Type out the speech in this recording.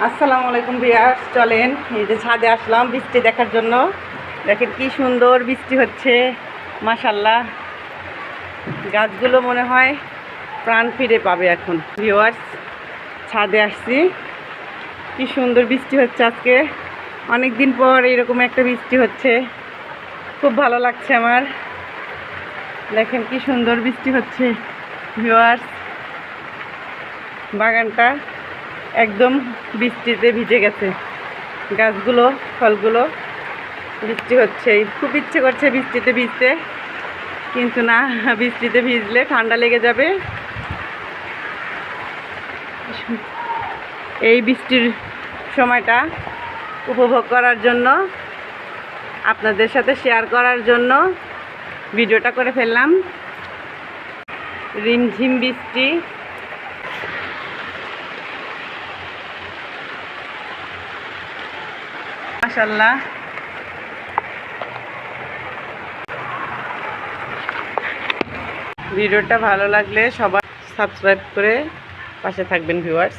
আসসালামু আলাইকুম ভিউয়ার্স, চলেন এই যে ছাদে আসলাম বৃষ্টি দেখার জন্য। দেখেন কি সুন্দর বৃষ্টি হচ্ছে, মাশাআল্লাহ। গাছগুলো মনে হয় প্রাণ ফিরে পাবে এখন। ভিউয়ার্স, ছাদে আসছি, কি সুন্দর বৃষ্টি হচ্ছে আজকে। অনেক দিন পর এরকম একটা বৃষ্টি হচ্ছে, খুব ভালো লাগছে আমার। দেখেন কি সুন্দর বৃষ্টি হচ্ছে ভিউয়ার্স, বাগানটা একদম বৃষ্টিতে ভিজে গেছে। গাছগুলো, ফলগুলো, বৃষ্টি হচ্ছে, খুব ইচ্ছে করছে বৃষ্টিতে ভিজতে, কিন্তু না, বৃষ্টিতে ভিজলে ঠান্ডা লেগে যাবে। এই বৃষ্টির সময়টা উপভোগ করার জন্য, আপনাদের সাথে শেয়ার করার জন্য ভিডিওটা করে ফেললাম। রিমঝিম বৃষ্টি, মাশাআল্লাহ। ভিডিওটা ভালো লাগলে সবাই সাবস্ক্রাইব করে পাশে থাকবেন ভিউয়ার্স।